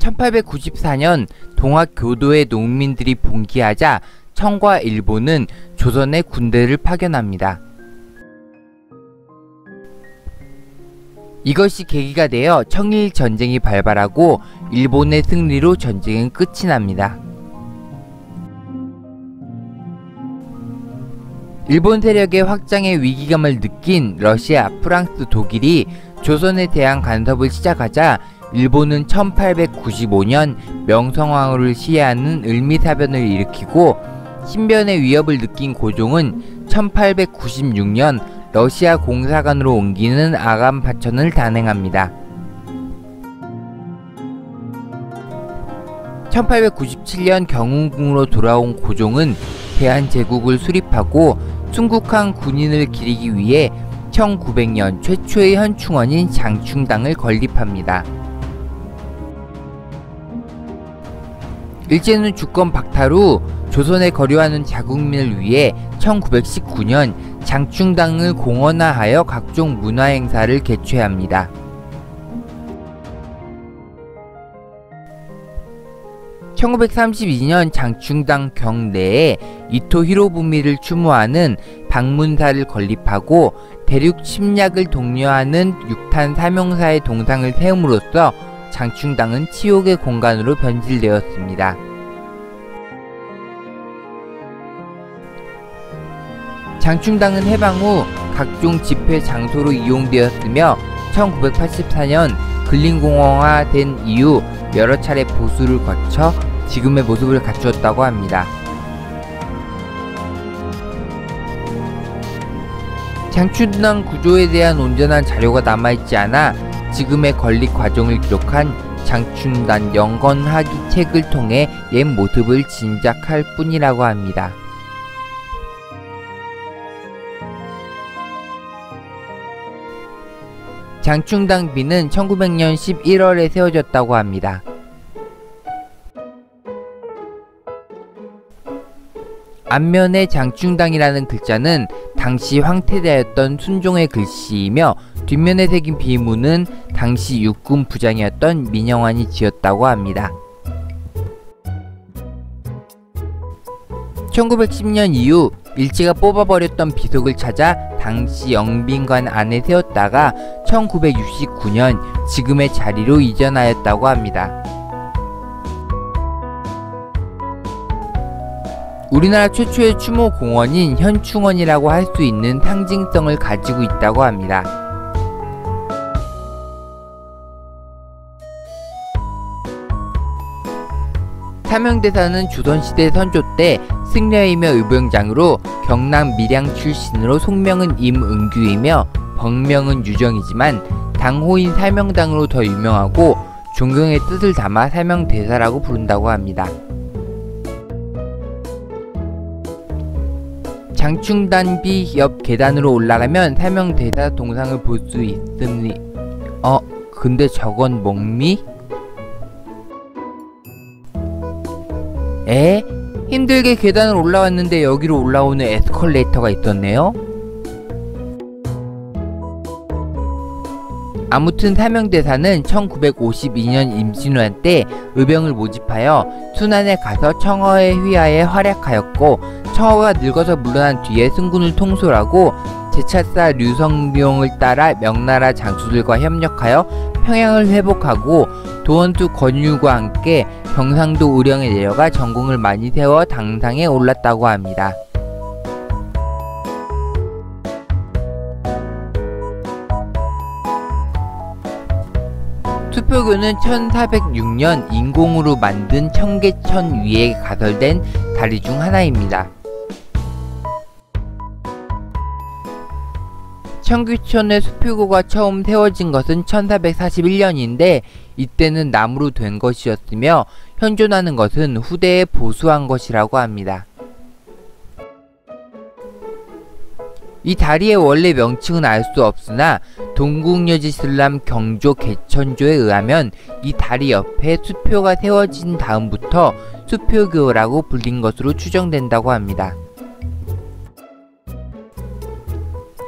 1894년 동학교도의 농민들이 봉기하자 청과 일본은 조선에 군대를 파견합니다. 이것이 계기가 되어 청일전쟁이 발발하고 일본의 승리로 전쟁은 끝이 납니다. 일본 세력의 확장에 위기감을 느낀 러시아, 프랑스, 독일이 조선에 대한 간섭을 시작하자 일본은 1895년 명성황후를 시해하는 을미사변을 일으키고 신변의 위협을 느낀 고종은 1896년 러시아 공사관으로 옮기는 아간파천을 단행합니다. 1897년 경운궁으로 돌아온 고종은 대한제국을 수립하고 순국한 군인을 기리기 위해 1900년 최초의 현충원인 장충당을 건립합니다. 일제는 주권 박탈 후 조선에 거류하는 자국민을 위해 1919년 장충당을 공원화하여 각종 문화행사를 개최합니다. (1932년) 장충당 경내에 이토 히로부미를 추모하는 방문사를 건립하고 대륙 침략을 독려하는 육탄 사명사의 동상을 세움으로써 장충당은 치욕의 공간으로 변질되었습니다. 장충당은 해방 후 각종 집회 장소로 이용되었으며 1984년 근린공원화된 이후 여러 차례 보수를 거쳐 지금의 모습을 갖추었다고 합니다. 장충당 구조에 대한 온전한 자료가 남아있지 않아 지금의 건립 과정을 기록한 장충당 영건하기 책을 통해 옛 모습을 짐작할 뿐이라고 합니다. 장충당비는 1900년 11월에 세워졌다고 합니다. 앞면의 장충당이라는 글자는 당시 황태자였던 순종의 글씨이며 뒷면에 새긴 비문은 당시 육군 부장이었던 민영환이 지었다고 합니다. 1910년 이후 일제가 뽑아버렸던 비석을 찾아 당시 영빈관 안에 세웠다가 1969년 지금의 자리로 이전하였다고 합니다. 우리나라 최초의 추모 공원인 현충원이라고 할 수 있는 상징성을 가지고 있다고 합니다. 사명대사는 조선시대 선조 때 승려이며 의병장으로 경남 밀양 출신으로 속명은 임은규이며 법명은 유정이지만 당호인 사명당으로 더 유명하고 존경의 뜻을 담아 사명대사라고 부른다고 합니다. 장충당비 옆 계단으로 올라가면 사명대사 동상을 볼 수 있으니 근데 저건 멍미? 힘들게 계단을 올라왔는데 여기로 올라오는 에스컬레이터가 있었네요? 아무튼 사명대사는 1952년 임진왜란 때 의병을 모집하여 순안에 가서 청어의 휘하에 활약하였고 청어가 늙어서 물러난 뒤에 승군을 통솔하고 제차사 류성룡을 따라 명나라 장수들과 협력하여 평양을 회복하고 도원수 권율과 함께 경상도 의령에 내려가 전공을 많이 세워 당상에 올랐다고 합니다. 수표교는 1406년 인공으로 만든 청계천 위에 가설된 다리 중 하나입니다. 청계천의 수표교가 처음 세워진 것은 1441년인데 이때는 나무로 된 것이었으며 현존하는 것은 후대에 보수한 것이라고 합니다. 이 다리의 원래 명칭은 알 수 없으나 동국여지슬람 경조 개천조에 의하면 이 다리 옆에 수표가 세워진 다음부터 수표교라고 불린 것으로 추정된다고 합니다.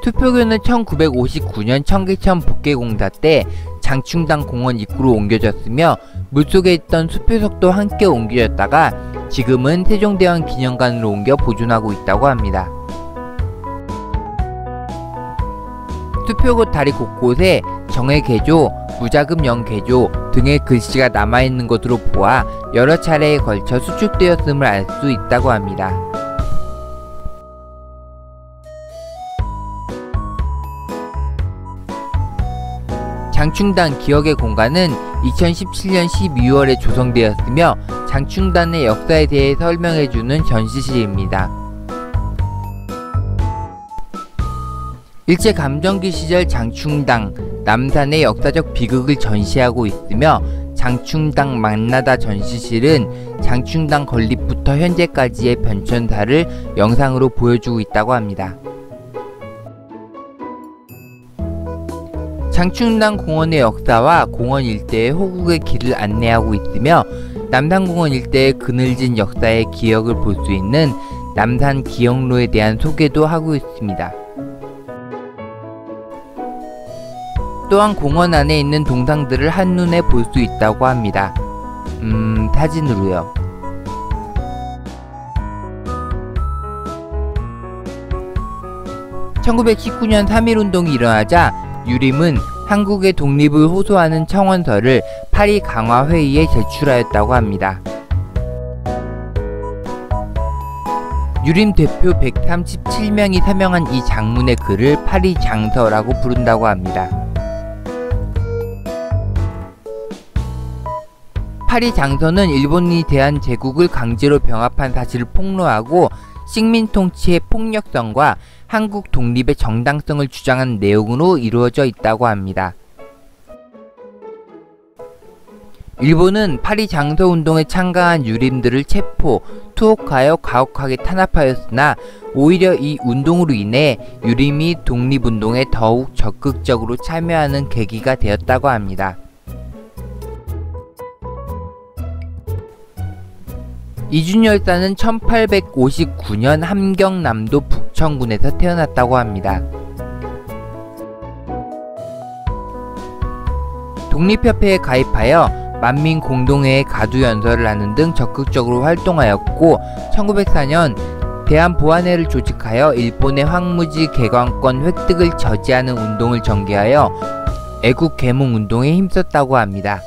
수표교는 1959년 청계천 복개공사 때 장충당 공원 입구로 옮겨졌으며 물속에 있던 수표석도 함께 옮겨졌다가 지금은 세종대왕 기념관으로 옮겨 보존하고 있다고 합니다. 수표곳 다리 곳곳에 정의개조, 무자금 영개조 등의 글씨가 남아있는 것으로 보아 여러 차례에 걸쳐 수축되었음을 알 수 있다고 합니다. 장충당 기억의 공간은 2017년 12월에 조성되었으며 장충당의 역사에 대해 설명해주는 전시실입니다. 일제감정기 시절 장충당, 남산의 역사적 비극을 전시하고 있으며 장충당 만나다 전시실은 장충당 건립부터 현재까지의 변천사를 영상으로 보여주고 있다고 합니다. 장충당 공원의 역사와 공원 일대의 호국의 길을 안내하고 있으며 남산공원 일대의 그늘진 역사의 기억을 볼 수 있는 남산 기억로에 대한 소개도 하고 있습니다. 또한 공원 안에 있는 동상들을 한눈에 볼 수 있다고 합니다. 사진으로요. (1919년 3.1운동이) 일어나자 유림은 한국의 독립을 호소하는 청원서를 파리 강화회의에 제출하였다고 합니다. 유림 대표 137명이 서명한 이 장문의 글을 파리 장서라고 부른다고 합니다. 파리 장서는 일본이 대한제국을 강제로 병합한 사실을 폭로하고 식민 통치의 폭력성과 한국 독립의 정당성을 주장한 내용으로 이루어져 있다고 합니다. 일본은 파리 장서운동에 참가한 유림들을 체포, 투옥하여 가혹하게 탄압하였으나 오히려 이 운동으로 인해 유림이 독립운동에 더욱 적극적으로 참여하는 계기가 되었다고 합니다. 이준 열사는 1859년 함경남도 북천군에서 태어났다고 합니다. 독립협회에 가입하여 만민공동회의 가두연설을 하는 등 적극적으로 활동하였고 1904년 대한보안회를 조직하여 일본의 황무지 개관권 획득을 저지하는 운동을 전개하여 애국개몽운동에 힘썼다고 합니다.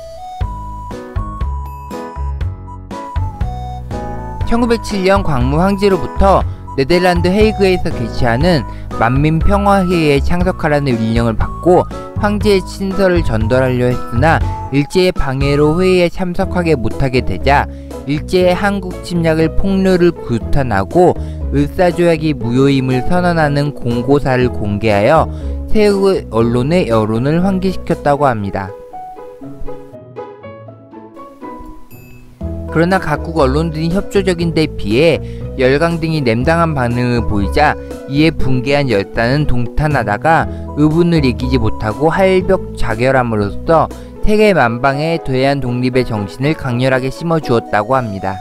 1907년 광무 황제로부터 네덜란드 헤이그에서 개최하는 만민평화회의에 참석하라는 일령을 받고 황제의 친서를 전달하려 했으나 일제의 방해로 회의에 참석하게 못하게 되자 일제의 한국 침략을 폭로를 규탄하고 을사조약이 무효임을 선언하는 공고사를 공개하여 세계 언론의 여론을 환기시켰다고 합니다. 그러나 각국 언론들이 협조적인 데 비해 열강 등이 냉담한 반응을 보이자 이에 붕괴한 열사는 동탄하다가 의분을 이기지 못하고 할벽자결함으로써 세계 만방에 대한 독립의 정신을 강렬하게 심어주었다고 합니다.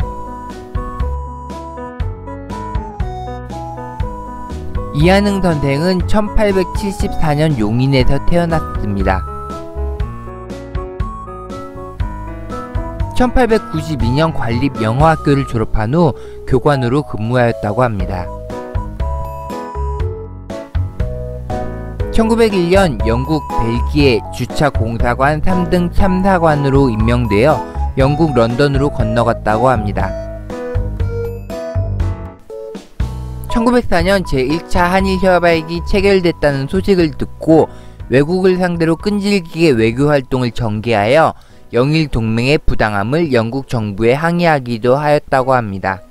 이한흥 선생은 1874년 용인에서 태어났습니다. 1892년 관립영어학교를 졸업한 후 교관으로 근무하였다고 합니다. 1901년 영국 벨기에 주차공사관 3등 참사관으로 임명되어 영국 런던으로 건너갔다고 합니다. 1904년 제1차 한일협약이 체결됐다는 소식을 듣고 외국을 상대로 끈질기게 외교활동을 전개하여 영일 동맹의 부당함을 영국 정부에 항의하기도 하였다고 합니다.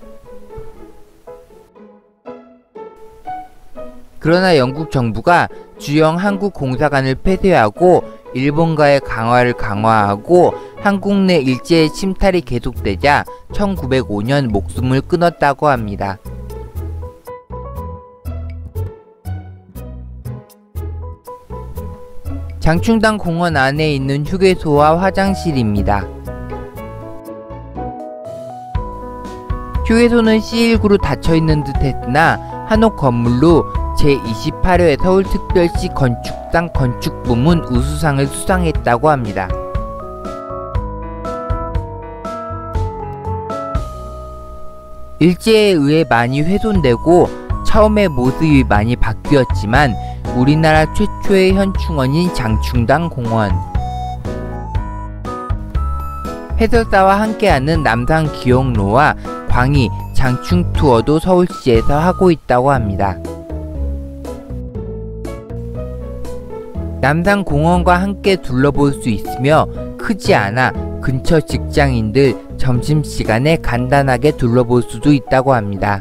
그러나 영국 정부가 주영 한국 공사관을 폐쇄하고 일본과의 강화하고 한국 내 일제의 침탈이 계속되자 1905년 목숨을 끊었다고 합니다. 장충당 공원 안에 있는 휴게소와 화장실입니다. 휴게소는 C19로 닫혀있는 듯 했으나 한옥 건물로 제28회 서울특별시 건축상 건축부문 우수상을 수상했다고 합니다. 일제에 의해 많이 훼손되고 처음의 모습이 많이 바뀌었지만 우리나라 최초의 현충원인 장충당 공원, 해설사와 함께하는 남산 기억로와 광희, 장충 투어도 서울시에서 하고 있다고 합니다. 남산 공원과 함께 둘러볼 수 있으며 크지 않아 근처 직장인들 점심시간에 간단하게 둘러볼 수도 있다고 합니다.